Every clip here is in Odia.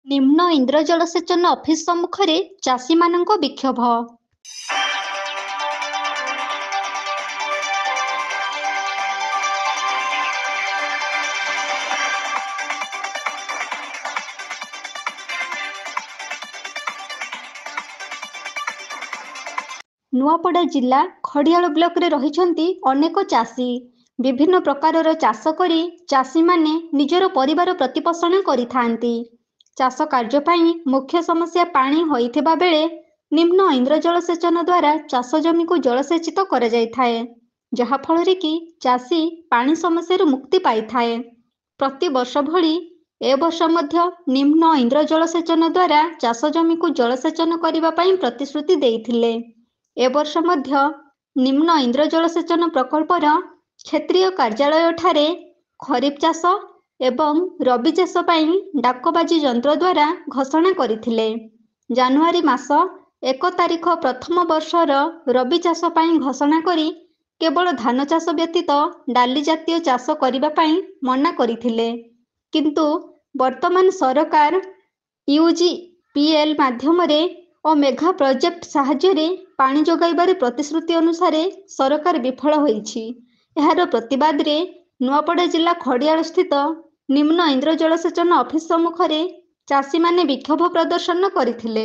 ନିମ୍ନ ଇନ୍ଦ୍ର ଜଳସେଚନ ଅଫିସ ସମ୍ମୁଖରେ ଚାଷୀମାନଙ୍କ ବିକ୍ଷୋଭ। ନୂଆପଡ଼ା ଜିଲ୍ଲା ଖଡ଼ିଆଳ ବ୍ଲକରେ ରହିଛନ୍ତି ଅନେକ ଚାଷୀ। ବିଭିନ୍ନ ପ୍ରକାରର ଚାଷ କରି ଚାଷୀମାନେ ନିଜର ପରିବାର ପ୍ରତିପୋଷଣ କରିଥାନ୍ତି। ଚାଷ କାର୍ଯ୍ୟ ପାଇଁ ମୁଖ୍ୟ ସମସ୍ୟା ପାଣି ହୋଇଥିବା ବେଳେ ନିମ୍ନ ଇନ୍ଦ୍ର ଜଳସେଚନ ଦ୍ୱାରା ଚାଷ ଜମିକୁ ଜଳସେଚିତ କରାଯାଇଥାଏ, ଯାହାଫଳରେ କି ଚାଷୀ ପାଣି ସମସ୍ୟାରୁ ମୁକ୍ତି ପାଇଥାଏ। ପ୍ରତିବର୍ଷ ଭଳି ଏ ବର୍ଷ ମଧ୍ୟ ନିମ୍ନ ଇନ୍ଦ୍ର ଜଳସେଚନ ଦ୍ୱାରା ଚାଷ ଜମିକୁ ଜଳସେଚନ କରିବା ପାଇଁ ପ୍ରତିଶ୍ରୁତି ଦେଇଥିଲେ। ଏ ବର୍ଷ ମଧ୍ୟ ନିମ୍ନ ଇନ୍ଦ୍ର ଜଳସେଚନ ପ୍ରକଳ୍ପର କ୍ଷେତ୍ରୀୟ କାର୍ଯ୍ୟାଳୟଠାରେ ଖରିଫ ଚାଷ ଏବଂ ରବି ଚାଷ ପାଇଁ ଡାକବାଜି ଯନ୍ତ୍ର ଦ୍ୱାରା ଘୋଷଣା କରିଥିଲେ। ଜାନୁଆରୀ ମାସ 1 ତାରିଖ ପ୍ରଥମ ବର୍ଷର ରବି ଚାଷ ପାଇଁ ଘୋଷଣା କରି କେବଳ ଧାନ ଚାଷ ବ୍ୟତୀତ ଡାଲି ଜାତୀୟ ଚାଷ କରିବା ପାଇଁ ମନା କରିଥିଲେ। କିନ୍ତୁ ବର୍ତ୍ତମାନ ସରକାର UGPL ମାଧ୍ୟମରେ ଓ ମେଘା ପ୍ରୋଜେକ୍ଟ ସାହାଯ୍ୟରେ ପାଣି ଯୋଗାଇବାରେ ପ୍ରତିଶ୍ରୁତି ଅନୁସାରେ ସରକାର ବିଫଳ ହୋଇଛି। ଏହାର ପ୍ରତିବାଦରେ ନୂଆପଡ଼ା ଜିଲ୍ଲା ଖଡ଼ିଆଳ ସ୍ଥିତ ନିମ୍ନ ଇନ୍ଦ୍ର ଜଳସେଚନ ଅଫିସ ସମ୍ମୁଖରେ ଚାଷୀମାନେ ବିକ୍ଷୋଭ ପ୍ରଦର୍ଶନ କରିଥିଲେ।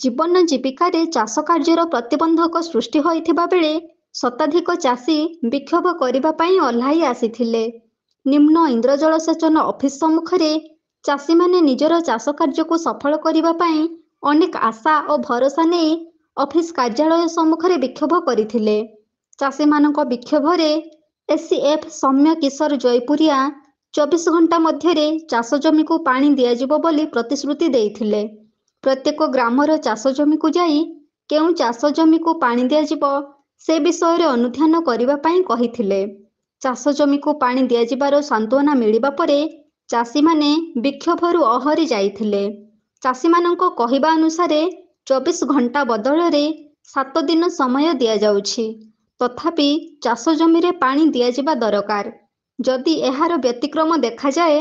ଜୀବନ ଜୀବିକାରେ ଚାଷ କାର୍ଯ୍ୟର ପ୍ରତିବନ୍ଧକ ସୃଷ୍ଟି ହୋଇଥିବା ବେଳେ ଶତାଧିକ ଚାଷୀ ବିକ୍ଷୋଭ କରିବା ପାଇଁ ଓହ୍ଲାଇ ଆସିଥିଲେ। ନିମ୍ନ ଇନ୍ଦ୍ର ଜଳସେଚନ ଅଫିସ ସମ୍ମୁଖରେ ଚାଷୀମାନେ ନିଜର ଚାଷ କାର୍ଯ୍ୟକୁ ସଫଳ କରିବା ପାଇଁ ଅନେକ ଆଶା ଓ ଭରସା ନେଇ ଅଫିସ କାର୍ଯ୍ୟାଳୟ ସମ୍ମୁଖରେ ବିକ୍ଷୋଭ କରିଥିଲେ। ଚାଷୀମାନଙ୍କ ବିକ୍ଷୋଭରେ SCF ସୌମ୍ୟ କିଶୋର ଜୟପୁରିଆ 24 ଘଣ୍ଟା ମଧ୍ୟରେ ଚାଷ ଜମିକୁ ପାଣି ଦିଆଯିବ ବୋଲି ପ୍ରତିଶ୍ରୁତି ଦେଇଥିଲେ। ପ୍ରତ୍ୟେକ ଗ୍ରାମର ଚାଷ ଜମିକୁ ଯାଇ କେଉଁ ଚାଷ ଜମିକୁ ପାଣି ଦିଆଯିବ ସେ ବିଷୟରେ ଅନୁଧ୍ୟାନ କରିବା ପାଇଁ କହିଥିଲେ। ଚାଷ ଜମିକୁ ପାଣି ଦିଆଯିବାର ସାନ୍ତ୍ୱନା ମିଳିବା ପରେ ଚାଷୀମାନେ ବିକ୍ଷୋଭରୁ ଓହରି ଯାଇଥିଲେ। ଚାଷୀମାନଙ୍କ କହିବା ଅନୁସାରେ 24 ଘଣ୍ଟା ବଦଳରେ 7 ଦିନ ସମୟ ଦିଆଯାଉଛି। ତଥାପି ଚାଷ ଜମିରେ ପାଣି ଦିଆଯିବା ଦରକାର। ଯଦି ଏହାର ବ୍ୟତିକ୍ରମ ଦେଖାଯାଏ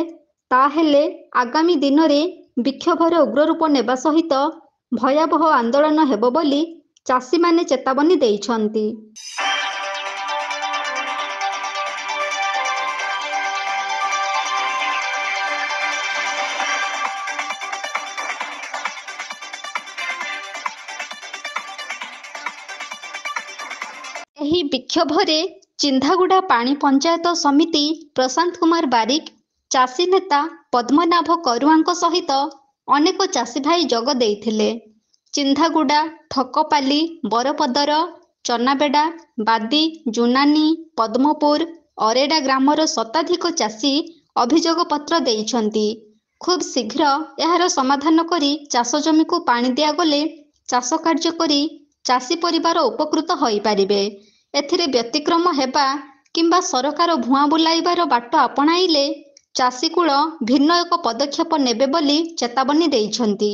ତାହେଲେ ଆଗାମୀ ଦିନରେ ବିକ୍ଷୋଭର ଉଗ୍ରରୂପ ନେବା ସହିତ ଭୟାବହ ଆନ୍ଦୋଳନ ହେବ ବୋଲି ଚାଷୀମାନେ ଚେତାବନୀ ଦେଇଛନ୍ତି। ଏହି ବିକ୍ଷୋଭରେ ଚିନ୍ଧାଗୁଡ଼ା ପାଣି ପଞ୍ଚାୟତ ସମିତି ପ୍ରଶାନ୍ତ କୁମାର ବାରିକ, ଚାଷୀ ନେତା ପଦ୍ମନାଭ କରୁଆଙ୍କ ସହିତ ଅନେକ ଚାଷୀ ଭାଇ ଯୋଗ ଦେଇଥିଲେ। ଚିନ୍ଧାଗୁଡ଼ା, ଠକପାଲି, ବରପଦର, ଚନାବେଡ଼ା, ବାଦି, ଜୁନାନୀ, ପଦ୍ମପୁର, ଅରେଡ଼ା ଗ୍ରାମର ଶତାଧିକ ଚାଷୀ ଅଭିଯୋଗ ପତ୍ର ଦେଇଛନ୍ତି। ଖୁବ୍ ଶୀଘ୍ର ଏହାର ସମାଧାନ କରି ଚାଷ ଜମିକୁ ପାଣି ଦିଆଗଲେ ଚାଷ କାର୍ଯ୍ୟ କରି ଚାଷୀ ପରିବାର ଉପକୃତ ହୋଇପାରିବେ। ଏଥିରେ ବ୍ୟତିକ୍ରମ ହେବା କିମ୍ବା ସରକାର ଭୁଆଁ ବୁଲାଇବାର ବାଟ ଆପଣାଇଲେ ଚାଷୀକୂଳ ଭିନ୍ନ ଏକ ପଦକ୍ଷେପ ନେବେ ବୋଲି ଚେତାବନୀ ଦେଇଛନ୍ତି।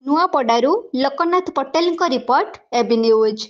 ନୂଆପଡ଼ାରୁ ଲୋକନାଥ ପଟେଲଙ୍କ ରିପୋର୍ଟ, AB ନ୍ୟୁଜ୍।